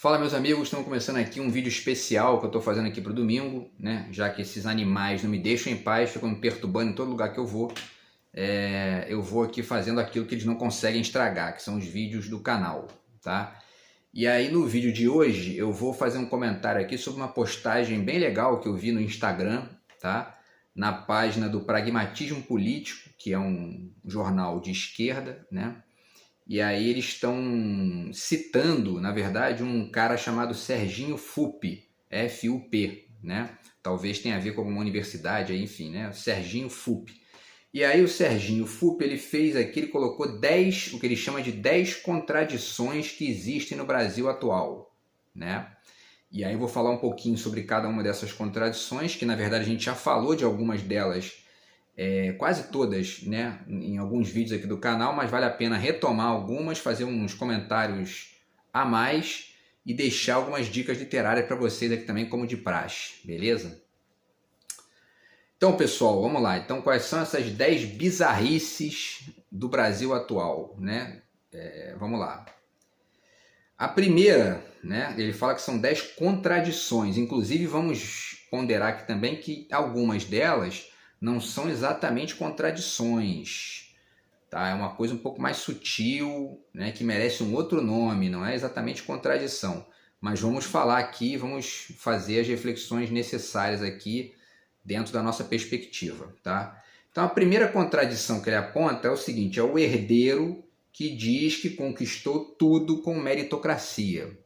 Fala meus amigos, estamos começando aqui um vídeo especial que eu estou fazendo aqui para o domingo, né? Já que esses animais não me deixam em paz, ficam me perturbando em todo lugar que eu vou. Eu vou aqui fazendo aquilo que eles não conseguem estragar, que são os vídeos do canal, tá? E aí no vídeo de hoje eu vou fazer um comentário aqui sobre uma postagem bem legal que eu vi no Instagram, tá? Na página do Pragmatismo Político, que é um jornal de esquerda, né? E aí eles estão citando, na verdade, um cara chamado Serginho Fupp, F-U-P, né? Talvez tenha a ver com alguma universidade, aí, enfim, né? Serginho Fupp. E aí o Serginho Fupp, ele fez aqui, ele colocou 10, o que ele chama de 10 contradições que existem no Brasil atual, né? E aí eu vou falar um pouquinho sobre cada uma dessas contradições, que na verdade a gente já falou de algumas delas, quase todas, né, em alguns vídeos aqui do canal, mas vale a pena retomar algumas, fazer uns comentários a mais e deixar algumas dicas literárias para vocês aqui também, como de praxe, beleza? Então, pessoal, vamos lá. Então, quais são essas 10 bizarrices do Brasil atual, né? Vamos lá. A primeira, né, ele fala que são 10 contradições. Inclusive, vamos ponderar aqui também que algumas delas não são exatamente contradições, tá? É uma coisa um pouco mais sutil, né, que merece um outro nome, não é exatamente contradição. Mas vamos falar aqui, vamos fazer as reflexões necessárias aqui dentro da nossa perspectiva, tá? Então a primeira contradição que ele aponta é o seguinte: é o herdeiro que diz que conquistou tudo com meritocracia.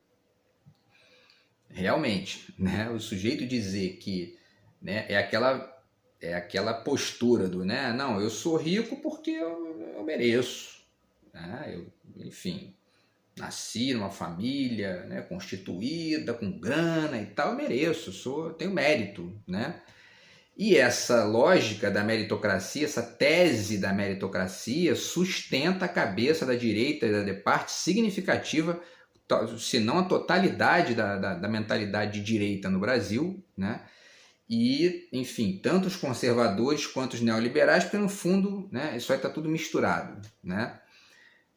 Realmente, né? O sujeito dizer que, né, é aquela postura do, né, não, eu sou rico porque eu mereço, né? Enfim, nasci numa família, né, constituída, com grana e tal, eu mereço, tenho mérito, né? E essa lógica da meritocracia, essa tese da meritocracia, sustenta a cabeça da direita e da parte significativa, se não a totalidade da mentalidade de direita no Brasil, né? E, enfim, tanto os conservadores quanto os neoliberais, porque no fundo, né, isso aí está tudo misturado, né?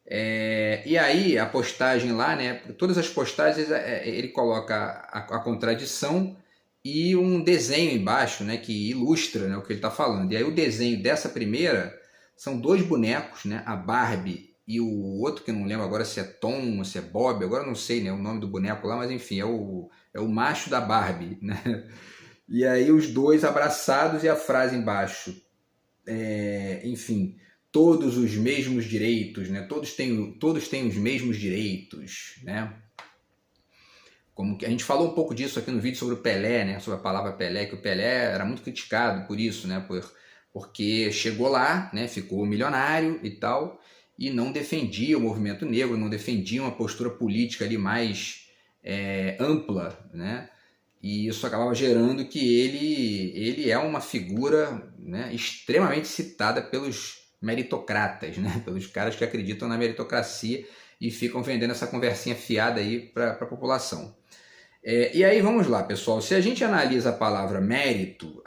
E aí a postagem lá, né, todas as postagens ele coloca a contradição e um desenho embaixo, né, que ilustra, né, o que ele está falando. E aí o desenho dessa primeira são dois bonecos, né, a Barbie e o outro que eu não lembro agora se é Tom ou se é Bob, agora eu não sei, né, o nome do boneco lá, mas enfim, é o macho da Barbie, né? E aí os dois abraçados e a frase embaixo, enfim, todos os mesmos direitos, né? Todos têm os mesmos direitos, né? Como que a gente falou um pouco disso aqui no vídeo sobre o Pelé, né? Sobre a palavra Pelé, que o Pelé era muito criticado por isso, né? Porque chegou lá, né? Ficou milionário e tal, e não defendia o movimento negro, não defendia uma postura política ali mais ampla, né? E isso acabava gerando que ele é uma figura, né, extremamente citada pelos meritocratas, né, pelos caras que acreditam na meritocracia e ficam vendendo essa conversinha fiada aí para a população. E aí vamos lá, pessoal. Se a gente analisa a palavra mérito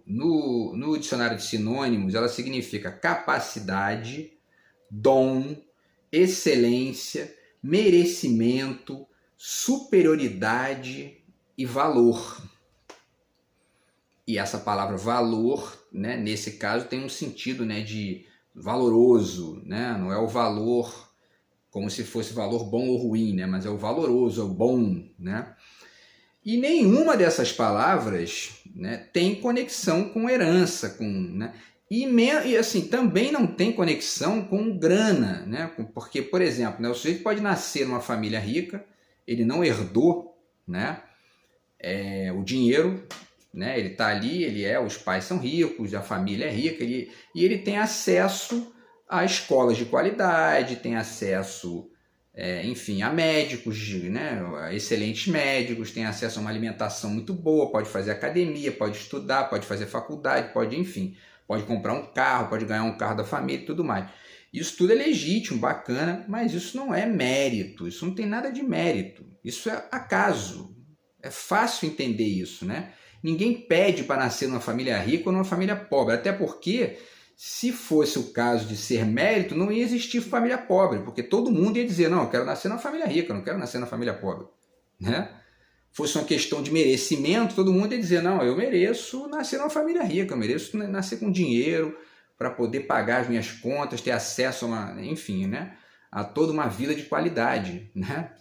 no dicionário de sinônimos, ela significa capacidade, dom, excelência, merecimento, superioridade e valor. E essa palavra valor, né, nesse caso tem um sentido, né, de valoroso, né? Não é o valor como se fosse valor bom ou ruim, né? Mas é o valoroso, é o bom, né? E nenhuma dessas palavras, né, tem conexão com herança, né? E assim, também não tem conexão com grana, né? Porque, por exemplo, né, o sujeito pode nascer numa família rica, ele não herdou, né, o dinheiro, né? Ele está ali, os pais são ricos, a família é rica, e ele tem acesso a escolas de qualidade, tem acesso, enfim, a médicos, né, a excelentes médicos, tem acesso a uma alimentação muito boa, pode fazer academia, pode estudar, pode fazer faculdade, enfim, pode comprar um carro, pode ganhar um carro da família e tudo mais. Isso tudo é legítimo, bacana, mas isso não é mérito, isso não tem nada de mérito, isso é acaso. É fácil entender isso, né? Ninguém pede para nascer numa família rica ou numa família pobre, até porque se fosse o caso de ser mérito, não ia existir família pobre, porque todo mundo ia dizer, não, eu quero nascer na família rica, eu não quero nascer na família pobre. Né? Fosse uma questão de merecimento, todo mundo ia dizer, não, eu mereço nascer numa família rica, eu mereço nascer com dinheiro para poder pagar as minhas contas, ter acesso a uma, enfim, né? A toda uma vida de qualidade, né?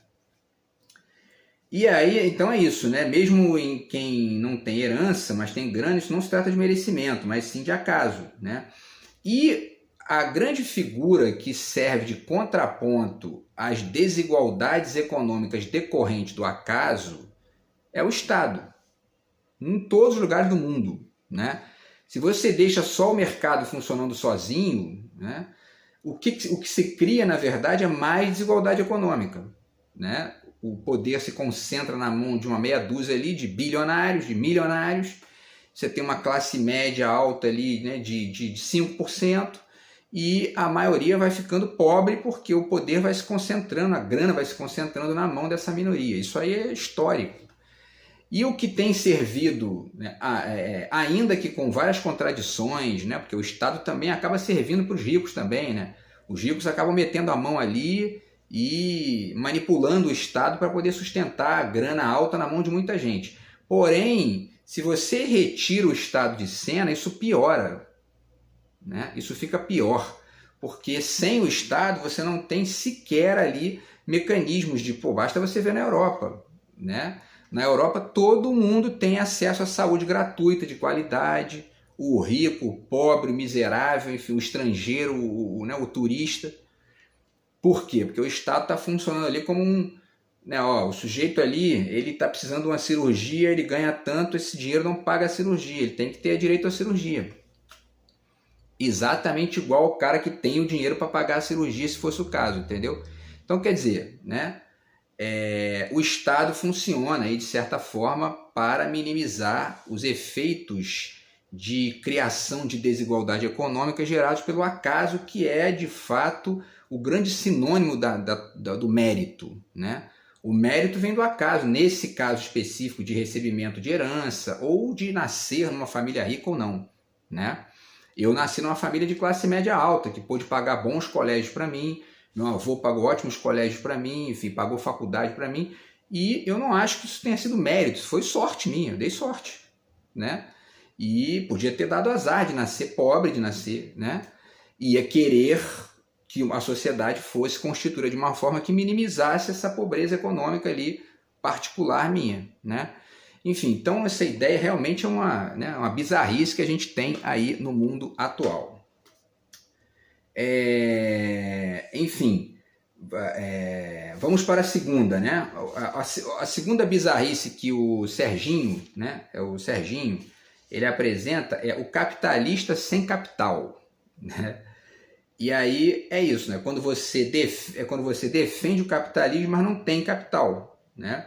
E aí, então é isso, né? Mesmo em quem não tem herança, mas tem grana, isso não se trata de merecimento, mas sim de acaso, né? E a grande figura que serve de contraponto às desigualdades econômicas decorrentes do acaso é o Estado, em todos os lugares do mundo, né? Se você deixa só o mercado funcionando sozinho, né, o que se cria, na verdade, é mais desigualdade econômica, né? O poder se concentra na mão de uma meia dúzia ali de bilionários, de milionários. Você tem uma classe média alta ali, né, de 5%, e a maioria vai ficando pobre porque o poder vai se concentrando, a grana vai se concentrando na mão dessa minoria. Isso aí é histórico. E o que tem servido, né, ainda que com várias contradições, né, porque o Estado também acaba servindo para os ricos também, né? Os ricos acabam metendo a mão ali e manipulando o Estado para poder sustentar a grana alta na mão de muita gente. Porém, se você retira o Estado de cena, isso piora, né? Isso fica pior, porque sem o Estado você não tem sequer ali mecanismos de, pô, basta você ver na Europa, né? Na Europa todo mundo tem acesso à saúde gratuita, de qualidade, o rico, o pobre, o miserável, enfim, o estrangeiro, né, o turista. Por quê? Porque o Estado está funcionando ali como um... Né, ó, o sujeito ali, ele está precisando de uma cirurgia, ele ganha tanto, esse dinheiro não paga a cirurgia, ele tem que ter direito à cirurgia. Exatamente igual ao cara que tem o dinheiro para pagar a cirurgia, se fosse o caso, entendeu? Então, quer dizer, né? O Estado funciona aí, de certa forma, para minimizar os efeitos de criação de desigualdade econômica gerados pelo acaso, que é, de fato, o grande sinônimo do mérito, né? O mérito vem do acaso, nesse caso específico de recebimento de herança ou de nascer numa família rica ou não, né? Eu nasci numa família de classe média alta, que pôde pagar bons colégios para mim, meu avô pagou ótimos colégios para mim, enfim, pagou faculdade para mim, e eu não acho que isso tenha sido mérito, isso foi sorte minha, eu dei sorte, né? E podia ter dado azar de nascer pobre, de nascer, né? Ia querer que a sociedade fosse constituída de uma forma que minimizasse essa pobreza econômica ali particular minha, né? Enfim, então essa ideia realmente é uma bizarrice que a gente tem aí no mundo atual. Enfim, vamos para a segunda, né? A segunda bizarrice que o Serginho, né? O Serginho, ele apresenta é o capitalista sem capital, né? E aí é isso, né? Quando você defende o capitalismo, mas não tem capital, né?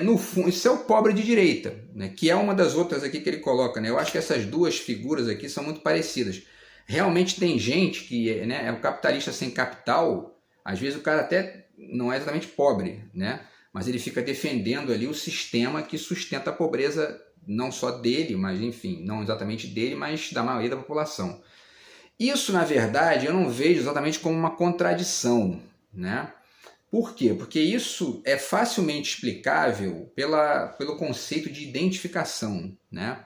No fundo, isso é o pobre de direita, né? Que é uma das outras aqui que ele coloca, né? Eu acho que essas duas figuras aqui são muito parecidas. Realmente tem gente que, né, é o capitalista sem capital, às vezes o cara até não é exatamente pobre, né? Mas ele fica defendendo ali o sistema que sustenta a pobreza não só dele, mas enfim, não exatamente dele, mas da maioria da população. Isso, na verdade, eu não vejo exatamente como uma contradição, né? Por quê? Porque isso é facilmente explicável pelo conceito de identificação, né?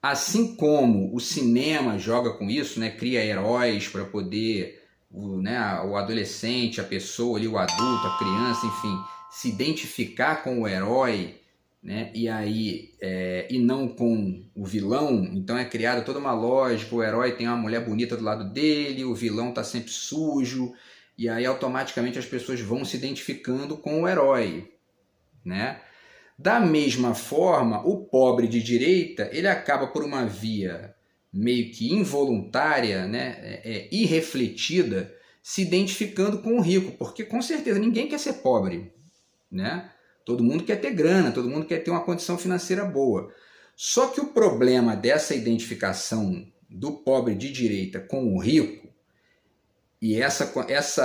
Assim como o cinema joga com isso, né? Cria heróis para poder o adolescente, a pessoa ali, o adulto, a criança, enfim, se identificar com o herói, né? E não com o vilão. Então é criada toda uma lógica, o herói tem uma mulher bonita do lado dele, o vilão está sempre sujo, e aí automaticamente as pessoas vão se identificando com o herói, né? Da mesma forma, o pobre de direita, ele acaba por uma via meio que involuntária, né, irrefletida, se identificando com o rico, porque com certeza ninguém quer ser pobre, né? Todo mundo quer ter grana, todo mundo quer ter uma condição financeira boa. Só que o problema dessa identificação do pobre de direita com o rico, e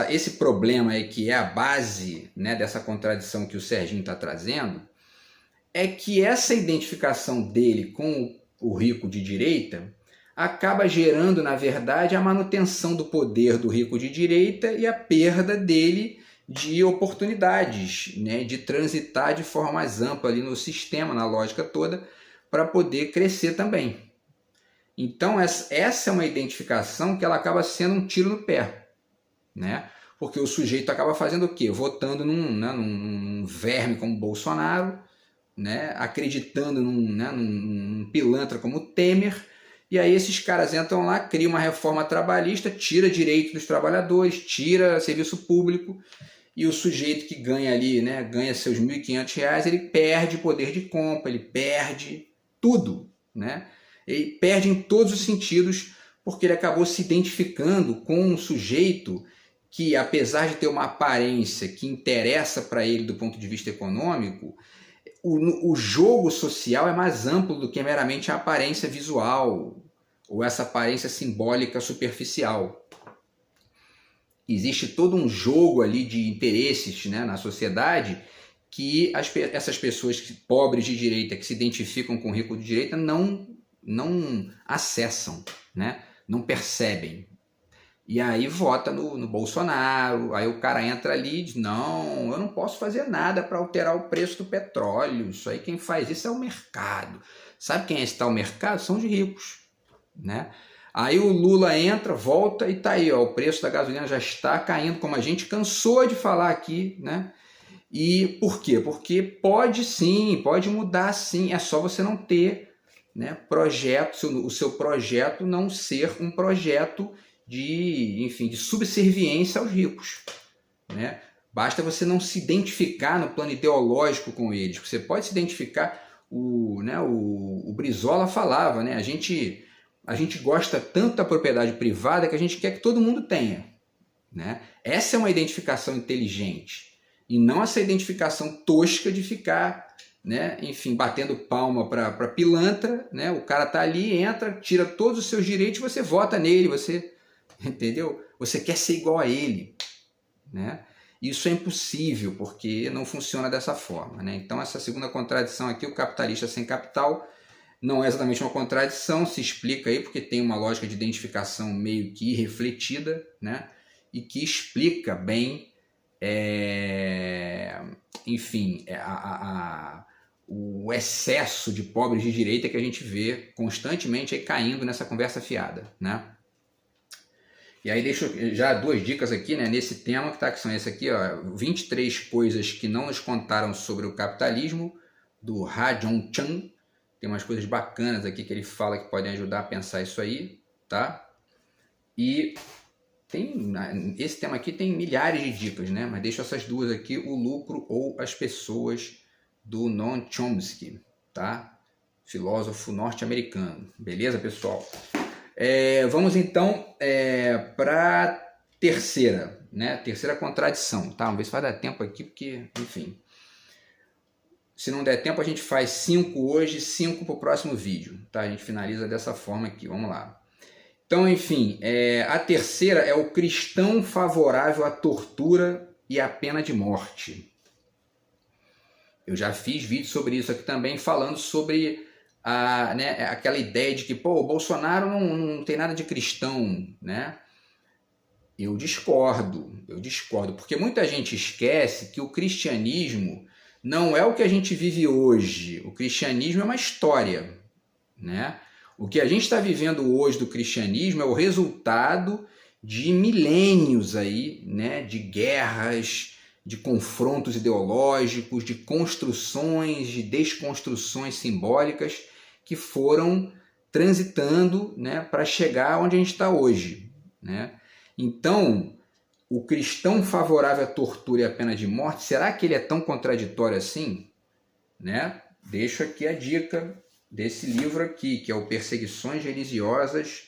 esse problema aí que é a base, né, dessa contradição que o Serginho está trazendo, é que essa identificação dele com o rico de direita acaba gerando, na verdade, a manutenção do poder do rico de direita e a perda dele de oportunidades, né, de transitar de forma mais ampla ali no sistema, na lógica toda, para poder crescer também. Então, essa é uma identificação que ela acaba sendo um tiro no pé, né? Porque o sujeito acaba fazendo o quê? Votando num verme como Bolsonaro, né? Acreditando num pilantra como Temer, e aí esses caras entram lá, criam uma reforma trabalhista, tira direito dos trabalhadores, tira serviço público, e o sujeito que ganha ali, né, ganha seus R$ 1.500, ele perde poder de compra, ele perde tudo, né? Ele perde em todos os sentidos, porque ele acabou se identificando com um sujeito que, apesar de ter uma aparência que interessa para ele do ponto de vista econômico, o jogo social é mais amplo do que meramente a aparência visual ou essa aparência simbólica superficial. Existe todo um jogo ali de interesses, né, na sociedade que essas pessoas pobres de direita que se identificam com o rico de direita não acessam, né, não percebem. E aí vota no Bolsonaro, aí o cara entra ali e diz, não, eu não posso fazer nada para alterar o preço do petróleo, isso aí quem faz isso é o mercado. Sabe quem está o mercado? São os ricos, né? Aí o Lula entra, volta e tá aí, ó, o preço da gasolina já está caindo, como a gente cansou de falar aqui, né? E por quê? Porque pode sim, pode mudar sim, é só você não ter, né, projeto, o seu projeto não ser um projeto de subserviência aos ricos, né? Basta você não se identificar no plano ideológico com eles. Você pode se identificar, o Brizola falava, né? A gente gosta tanto da propriedade privada que a gente quer que todo mundo tenha, né? Essa é uma identificação inteligente e não essa identificação tosca de ficar, né, enfim, batendo palma para pilantra, né? O cara tá ali, entra, tira todos os seus direitos, você vota nele, entendeu? Você quer ser igual a ele, né? Isso é impossível, porque não funciona dessa forma, né? Então, essa segunda contradição aqui, o capitalista sem capital, não é exatamente uma contradição, se explica aí porque tem uma lógica de identificação meio que irrefletida, né? E que explica bem, o excesso de pobres de direita que a gente vê constantemente aí caindo nessa conversa fiada, né? E aí deixo já 2 dicas aqui, né, nesse tema, que são esse aqui, ó, 23 coisas que não nos contaram sobre o capitalismo, do Ha Jong-chan. Tem umas coisas bacanas aqui que ele fala que podem ajudar a pensar isso aí, tá? E esse tema aqui tem milhares de dicas, né? Mas deixo essas 2 aqui, o lucro ou as pessoas, do Noam Chomsky, tá? Filósofo norte-americano. Beleza, pessoal? Vamos então para a terceira, né? Terceira contradição, tá? Vamos ver se vai dar tempo aqui, porque, enfim, se não der tempo a gente faz 5 hoje, 5 para o próximo vídeo, tá? A gente finaliza dessa forma aqui, vamos lá. Então, enfim, a terceira é o cristão favorável à tortura e à pena de morte. Eu já fiz vídeo sobre isso aqui também, falando sobre aquela ideia de que, o Bolsonaro não tem nada de cristão, né? Eu discordo, porque muita gente esquece que o cristianismo não é o que a gente vive hoje. O cristianismo é uma história, né? O que a gente está vivendo hoje do cristianismo é o resultado de milênios aí, né? De guerras, de confrontos ideológicos, de construções, de desconstruções simbólicas que foram transitando, né, para chegar onde a gente está hoje, né? Então, o cristão favorável à tortura e à pena de morte, será que ele é tão contraditório assim? Né? Deixo aqui a dica desse livro aqui, que é o Perseguições Religiosas,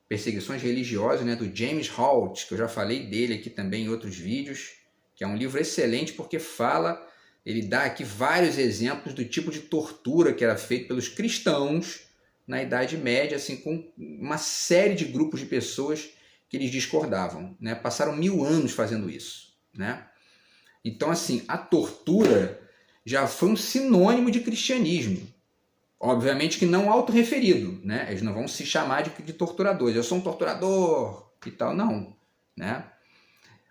né, do James Holt, que eu já falei dele aqui também em outros vídeos, que é um livro excelente porque ele dá aqui vários exemplos do tipo de tortura que era feito pelos cristãos na Idade Média, assim, com uma série de grupos de pessoas que eles discordavam, né? Passaram 1000 anos fazendo isso, né? Então, assim, a tortura já foi um sinônimo de cristianismo. Obviamente que não autorreferido, né? Eles não vão se chamar de torturadores. Eu sou um torturador e tal, não, né?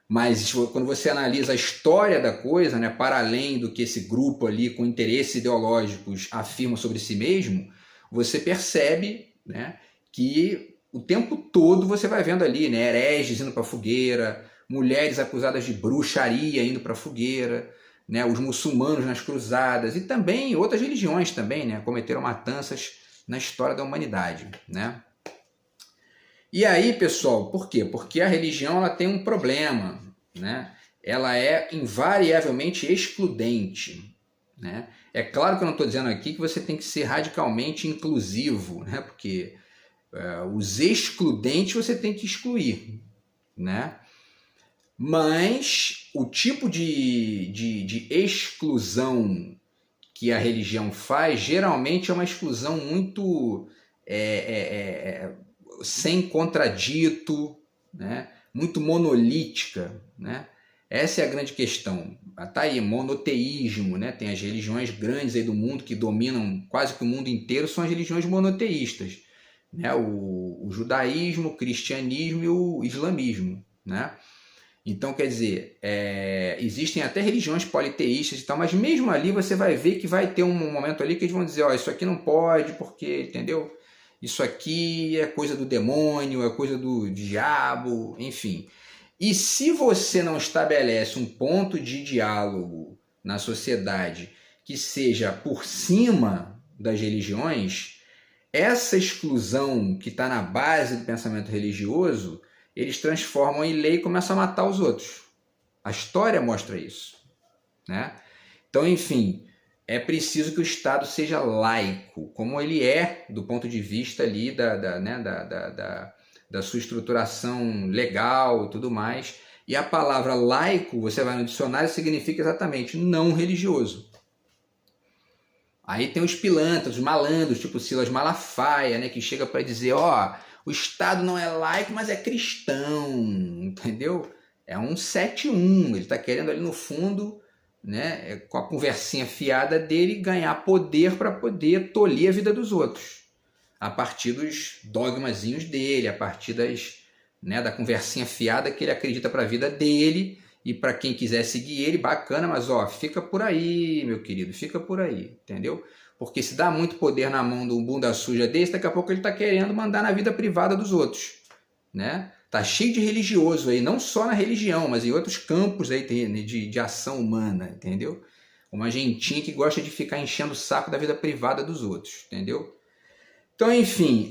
Mas quando você analisa a história da coisa, né, para além do que esse grupo ali com interesses ideológicos afirma sobre si mesmo, você percebe, né, que o tempo todo você vai vendo ali, né, hereges indo para a fogueira, mulheres acusadas de bruxaria indo para a fogueira, né, os muçulmanos nas cruzadas e também outras religiões também, né, cometeram matanças na história da humanidade, né? E aí, pessoal, por quê? Porque a religião ela tem um problema, né? Ela é invariavelmente excludente, né? É claro que eu não estou dizendo aqui que você tem que ser radicalmente inclusivo, né? Porque os excludentes você tem que excluir, né? Mas o tipo de exclusão que a religião faz geralmente é uma exclusão muito sem contradito, né? Muito monolítica, né? Essa é a grande questão. Tá aí, monoteísmo, né? Tem as religiões grandes aí do mundo que dominam quase que o mundo inteiro, são as religiões monoteístas, né? O judaísmo, o cristianismo e o islamismo, né? Então, quer dizer, existem até religiões politeístas e tal, mas mesmo ali você vai ver que vai ter um momento ali que eles vão dizer, ó, isso aqui não pode, porque, entendeu? Isso aqui é coisa do demônio, é coisa do diabo, enfim. E se você não estabelece um ponto de diálogo na sociedade que seja por cima das religiões, essa exclusão que está na base do pensamento religioso, eles transformam em lei e começam a matar os outros. A história mostra isso, né? Então, enfim, é preciso que o Estado seja laico, como ele é do ponto de vista ali da sua estruturação legal e tudo mais. E a palavra laico, você vai no dicionário, significa exatamente não religioso. Aí tem os pilantras, os malandros, tipo Silas Malafaia, né, que chega para dizer, ó, o Estado não é laico, mas é cristão, entendeu? É um 7-1, ele está querendo ali no fundo, né, com a conversinha fiada dele, ganhar poder para poder tolir a vida dos outros, a partir dos dogmazinhos dele, a partir da conversinha fiada que ele acredita para a vida dele, e para quem quiser seguir ele, bacana, mas ó, fica por aí, meu querido, fica por aí, entendeu? Porque se dá muito poder na mão de um bunda suja desse, daqui a pouco ele está querendo mandar na vida privada dos outros, né? Tá cheio de religioso aí, não só na religião, mas em outros campos aí de ação humana, entendeu? Uma gentinha que gosta de ficar enchendo o saco da vida privada dos outros, entendeu? Então, enfim,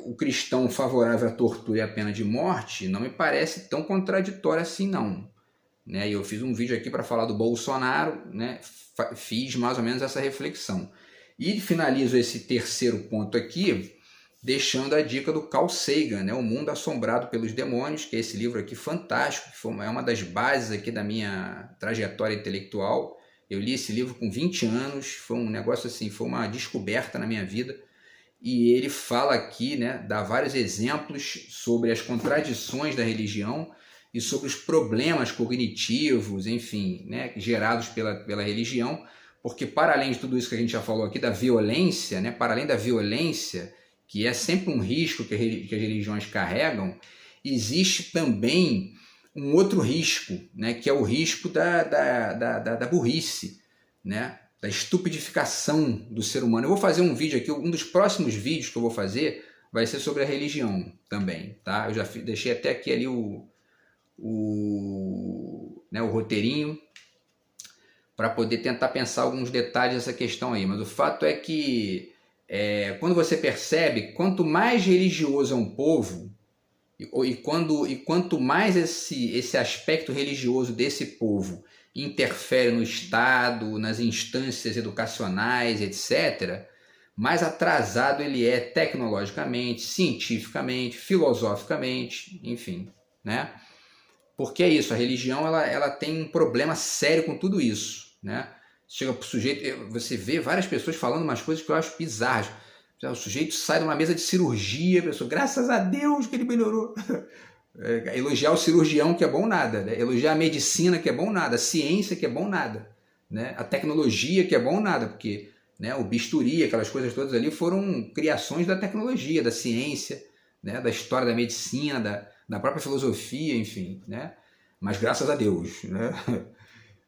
o cristão favorável à tortura e à pena de morte não me parece tão contraditório assim, não. Né? E eu fiz um vídeo aqui para falar do Bolsonaro, né? Fiz mais ou menos essa reflexão. E finalizo esse terceiro ponto aqui, deixando a dica do Carl Sagan, né? O Mundo Assombrado pelos Demônios, que é esse livro aqui fantástico, que é uma das bases aqui da minha trajetória intelectual. Eu li esse livro com 20 anos, foi um negócio assim, foi uma descoberta na minha vida. E ele fala aqui, né, dá vários exemplos sobre as contradições da religião e sobre os problemas cognitivos, enfim, né, gerados pela religião, porque para além de tudo isso que a gente já falou aqui, da violência, né, para além da violência, que é sempre um risco que as religiões carregam, existe também um outro risco, né, que é o risco da burrice, né, da estupidificação do ser humano. Eu vou fazer um vídeo aqui, um dos próximos vídeos que eu vou fazer vai ser sobre a religião também, tá? Eu já deixei até aqui ali o roteirinho para poder tentar pensar alguns detalhes dessa questão aí, mas o fato é que quando você percebe, quanto mais religioso é um povo, e quanto mais esse aspecto religioso desse povo interfere no Estado, nas instâncias educacionais, etc., mais atrasado ele é tecnologicamente, cientificamente, filosoficamente, enfim, né? Porque é isso, a religião ela tem um problema sério com tudo isso, né? Chega pro sujeito, você vê várias pessoas falando umas coisas que eu acho bizarras. O sujeito sai de uma mesa de cirurgia, a pessoa, graças a Deus que ele melhorou. Elogiar o cirurgião, que é bom nada, né? Elogiar a medicina, que é bom nada, a ciência, que é bom nada, né? A tecnologia, que é bom nada, porque né? O bisturi, aquelas coisas todas ali foram criações da tecnologia, da ciência, né? Da história da medicina, da própria filosofia, enfim, né? Mas graças a Deus, né?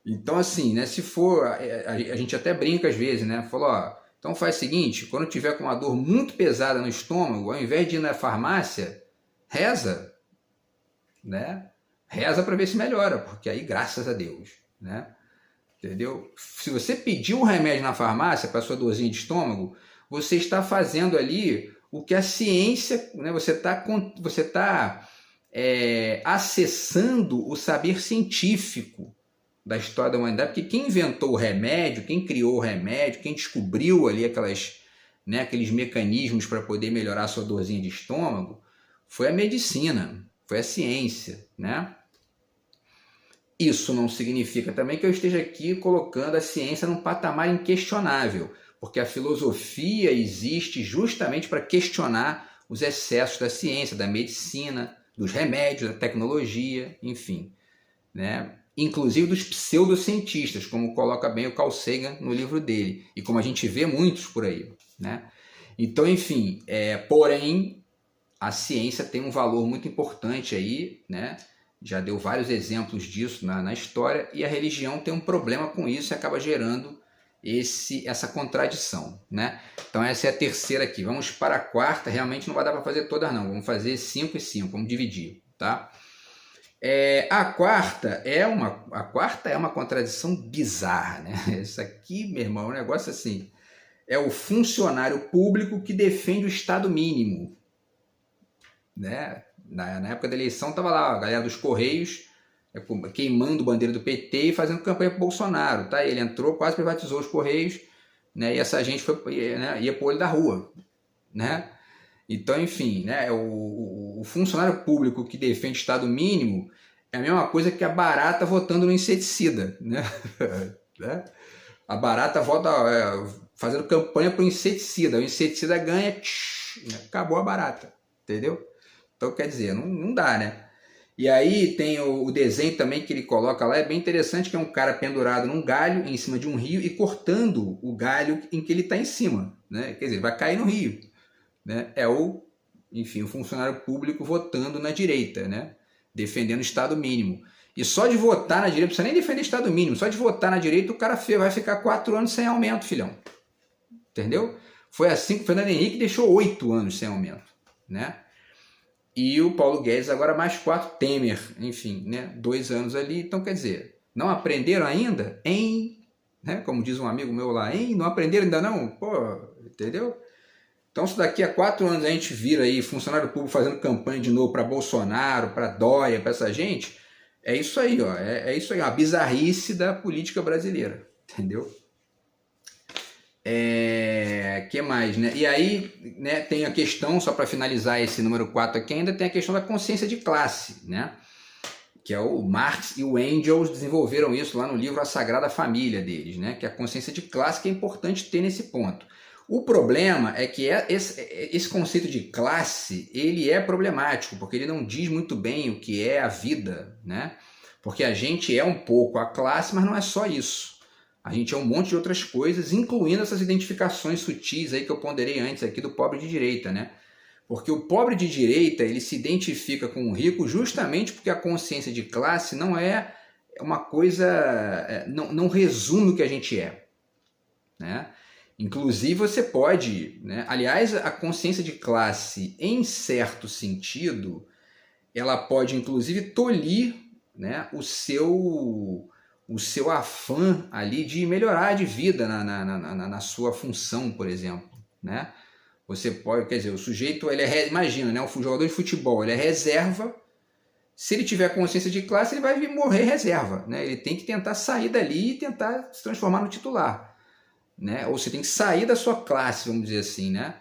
Então, assim, né? Se for, a gente até brinca às vezes, né? Falou, ó, então faz o seguinte, quando tiver com uma dor muito pesada no estômago, ao invés de ir na farmácia, reza, né? Reza para ver se melhora, porque aí, graças a Deus, né? Entendeu? Se você pedir um remédio na farmácia para sua dorzinha de estômago, você está fazendo ali o que a ciência, né? Você tá acessando o saber científico da história da humanidade, porque quem inventou o remédio, quem criou o remédio, quem descobriu ali aqueles mecanismos para poder melhorar a sua dorzinha de estômago, foi a medicina, foi a ciência, né? Isso não significa também que eu esteja aqui colocando a ciência num patamar inquestionável, porque a filosofia existe justamente para questionar os excessos da ciência, da medicina, dos remédios, da tecnologia, enfim, né? Inclusive dos pseudocientistas, como coloca bem o Carl Sagan no livro dele, e como a gente vê muitos por aí, né? Então, enfim, porém, a ciência tem um valor muito importante aí, né? Já deu vários exemplos disso na história, e a religião tem um problema com isso e acaba gerando essa contradição, né? Então essa é a terceira aqui. Vamos para a quarta. Realmente não vai dar para fazer todas não, vamos fazer 5 e 5, vamos dividir, tá? A quarta é uma contradição bizarra, né? Isso aqui, meu irmão, é um negócio assim, é o funcionário público que defende o Estado mínimo, né? Na época da eleição estava lá a galera dos Correios queimando bandeira do PT e fazendo campanha para o Bolsonaro, tá? Ele entrou, quase privatizou os Correios, né? E essa gente ia para o olho da rua, né? Então, enfim, né? O funcionário público que defende o Estado mínimo é a mesma coisa que a barata votando no inseticida, né? A barata vota fazendo campanha para o inseticida ganha, acabou a barata, entendeu? Então, quer dizer, não dá, né? E aí tem o desenho também que ele coloca lá, é bem interessante, que é um cara pendurado num galho em cima de um rio e cortando o galho em que ele está em cima, né? Quer dizer, vai cair no rio, né? Enfim, o funcionário público votando na direita, né? Defendendo o Estado mínimo. E só de votar na direita, não precisa nem defender o Estado mínimo, só de votar na direita o cara vai ficar 4 anos sem aumento, filhão. Entendeu? Foi assim que o Fernando Henrique deixou 8 anos sem aumento, né? E o Paulo Guedes agora mais 4, Temer, enfim, né? 2 anos ali. Então, quer dizer, não aprenderam ainda? Né? Como diz um amigo meu lá, não aprenderam ainda não? Pô, entendeu? Então, se daqui a 4 anos a gente vira aí funcionário público fazendo campanha de novo para Bolsonaro, para Dória, para essa gente, é isso aí, ó. É isso aí, a bizarrice da política brasileira, entendeu? Que mais, né? E aí, né, tem a questão, só para finalizar esse número 4 aqui, ainda tem a questão da consciência de classe, né? Que é o Marx e o Engels desenvolveram isso lá no livro A Sagrada Família deles, né? Que é a consciência de classe que é importante ter nesse ponto. O problema é que esse conceito de classe, ele é problemático, porque ele não diz muito bem o que é a vida, né? Porque a gente é um pouco a classe, mas não é só isso. A gente é um monte de outras coisas, incluindo essas identificações sutis aí que eu ponderei antes aqui do pobre de direita, né? Porque o pobre de direita, ele se identifica com o rico justamente porque a consciência de classe não é uma coisa, não resume o que a gente é, né? Inclusive você pode, né? Aliás, a consciência de classe, em certo sentido, ela pode inclusive tolir, né, o seu afã ali de melhorar de vida na sua função, por exemplo, né? Você pode, quer dizer, o sujeito, imagina, né, um jogador de futebol, ele é reserva, se ele tiver consciência de classe, ele vai morrer reserva, né? Ele tem que tentar sair dali e tentar se transformar no titular, né? Ou você tem que sair da sua classe, vamos dizer assim, né?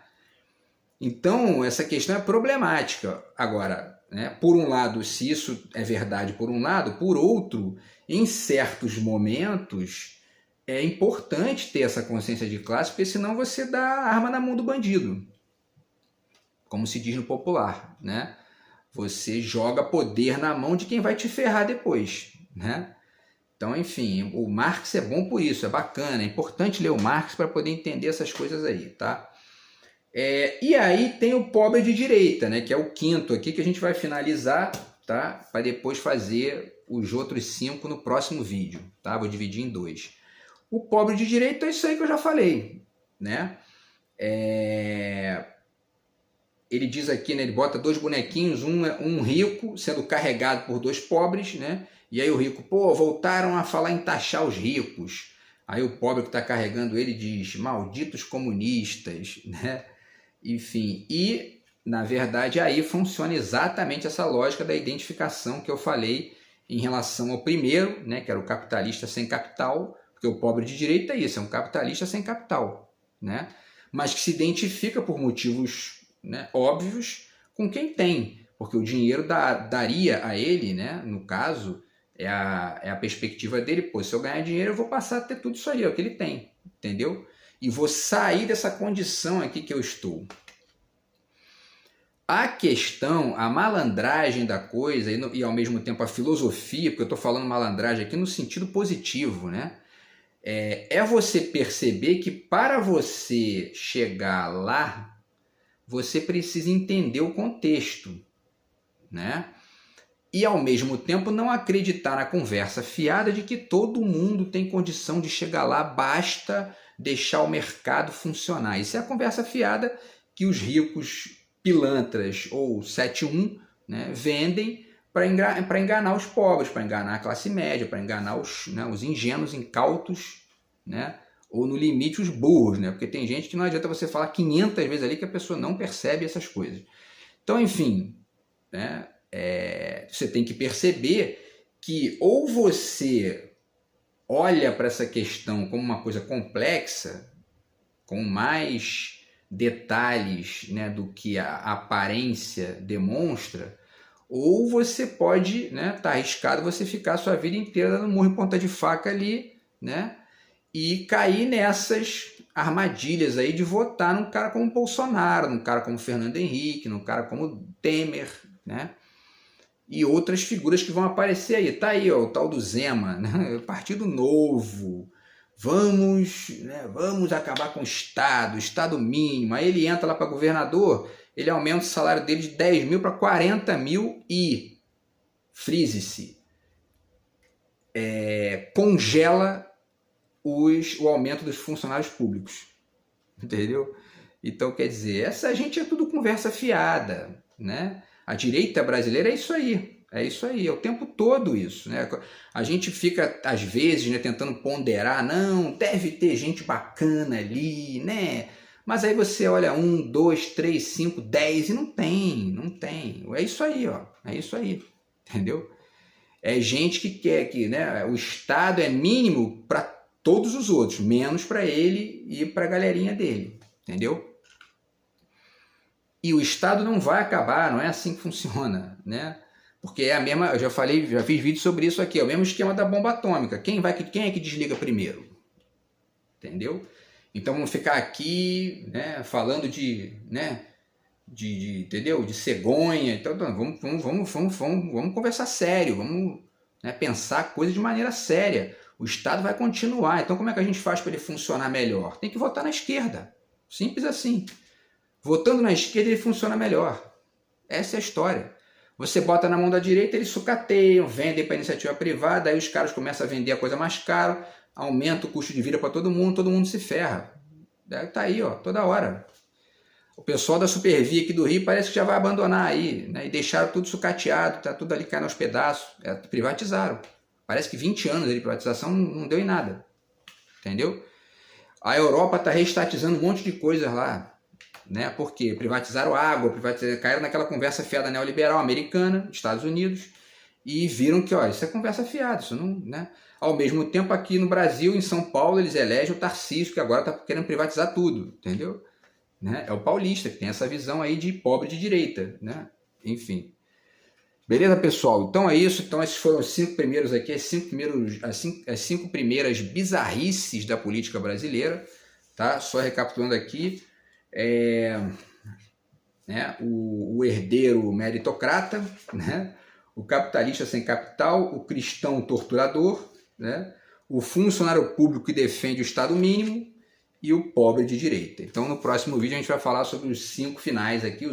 Então, essa questão é problemática. Agora, né, por um lado, se isso é verdade por um lado, por outro, em certos momentos, é importante ter essa consciência de classe, porque senão você dá a arma na mão do bandido, como se diz no popular, né? Você joga poder na mão de quem vai te ferrar depois, né? Então, enfim, o Marx é bom por isso, é bacana, é importante ler o Marx para poder entender essas coisas aí, tá? E aí tem o pobre de direita, né, que é o quinto aqui que a gente vai finalizar, tá? Para depois fazer os outros 5 no próximo vídeo, tá? Vou dividir em 2. O pobre de direita é isso aí que eu já falei, né? Ele diz aqui, né, ele bota 2 bonequinhos, um rico sendo carregado por 2 pobres, né? E aí o rico, pô, voltaram a falar em taxar os ricos. Aí o pobre que está carregando ele diz, malditos comunistas, né? Enfim, e na verdade aí funciona exatamente essa lógica da identificação que eu falei em relação ao primeiro, né, que era o capitalista sem capital, porque o pobre de direita é isso, é um capitalista sem capital, né? Mas que se identifica por motivos, né, óbvios com quem tem, porque o dinheiro daria a ele, né, no caso, é a perspectiva dele, pô, se eu ganhar dinheiro eu vou passar a ter tudo isso aí, é o que ele tem, entendeu? E vou sair dessa condição aqui que eu estou. A questão, a malandragem da coisa e ao mesmo tempo a filosofia, porque eu estou falando malandragem aqui no sentido positivo, né? É você perceber que para você chegar lá, você precisa entender o contexto, né? E ao mesmo tempo não acreditar na conversa fiada de que todo mundo tem condição de chegar lá, basta deixar o mercado funcionar. Isso é a conversa fiada que os ricos pilantras ou 7-1, né, vendem para enganar os pobres, para enganar a classe média, para enganar os ingênuos, incautos, né, ou no limite os burros, né, porque tem gente que não adianta você falar 500 vezes ali que a pessoa não percebe essas coisas. Então, enfim, né, você tem que perceber que ou você olha para essa questão como uma coisa complexa, com mais detalhes, né, do que a aparência demonstra, ou você pode, né, tá arriscado você ficar a sua vida inteira dando murro em ponta de faca ali, né, e cair nessas armadilhas aí de votar num cara como Bolsonaro, num cara como Fernando Henrique, num cara como Temer, né, e outras figuras que vão aparecer aí. Tá aí, ó, o tal do Zema, né? Partido Novo. Vamos acabar com o Estado mínimo. Aí ele entra lá para governador, ele aumenta o salário dele de 10 mil para 40 mil e, frise-se, congela o aumento dos funcionários públicos. Entendeu? Então, quer dizer, essa gente é tudo conversa fiada, né? A direita brasileira é isso aí, é o tempo todo isso, né? A gente fica, às vezes, né, tentando ponderar, não, deve ter gente bacana ali, né? Mas aí você olha 1, 2, 3, 5, 10 e não tem. É isso aí, ó, é isso aí, entendeu? É gente que quer que, né, o Estado é mínimo para todos os outros, menos para ele e para a galerinha dele, entendeu? E o Estado não vai acabar, não é assim que funciona, né? Porque é a mesma, eu já fiz vídeo sobre isso aqui, é o mesmo esquema da bomba atômica. Quem é que desliga primeiro? Entendeu? Então vamos ficar aqui, né, falando entendeu? De cegonha, então vamos conversar sério, vamos, né, pensar coisas de maneira séria. O Estado vai continuar, então como é que a gente faz para ele funcionar melhor? Tem que votar na esquerda, simples assim. Votando na esquerda ele funciona melhor. Essa é a história. Você bota na mão da direita, eles sucateiam, vendem para iniciativa privada, aí os caras começam a vender a coisa mais caro, aumenta o custo de vida para todo mundo se ferra. Tá aí, ó, toda hora. O pessoal da Supervia aqui do Rio parece que já vai abandonar aí, né? E deixaram tudo sucateado, tá tudo ali caindo aos pedaços. Privatizaram. Parece que 20 anos de privatização não deu em nada. Entendeu? A Europa está reestatizando um monte de coisas lá. Né? Porque privatizaram água, caíram naquela conversa fiada neoliberal americana, Estados Unidos, e viram que, ó, isso é conversa fiada, isso não, né? Ao mesmo tempo, aqui no Brasil, em São Paulo, eles elegem o Tarcísio, que agora está querendo privatizar tudo, entendeu? Né? É o paulista, que tem essa visão aí de pobre de direita, né? Enfim. Beleza, pessoal? Então é isso. Então esses foram os 5 primeiros aqui, as 5 primeiras bizarrices da política brasileira, tá? Só recapitulando aqui, né, o herdeiro meritocrata, né, o capitalista sem capital, o cristão torturador né? O funcionário público que defende o Estado mínimo e o pobre de direita. Então, no próximo vídeo, a gente vai falar sobre os 5 finais aqui,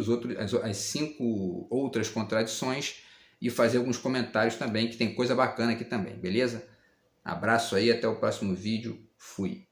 as 5 outras contradições e fazer alguns comentários também, que tem coisa bacana aqui também, beleza? Abraço aí, até o próximo vídeo. Fui!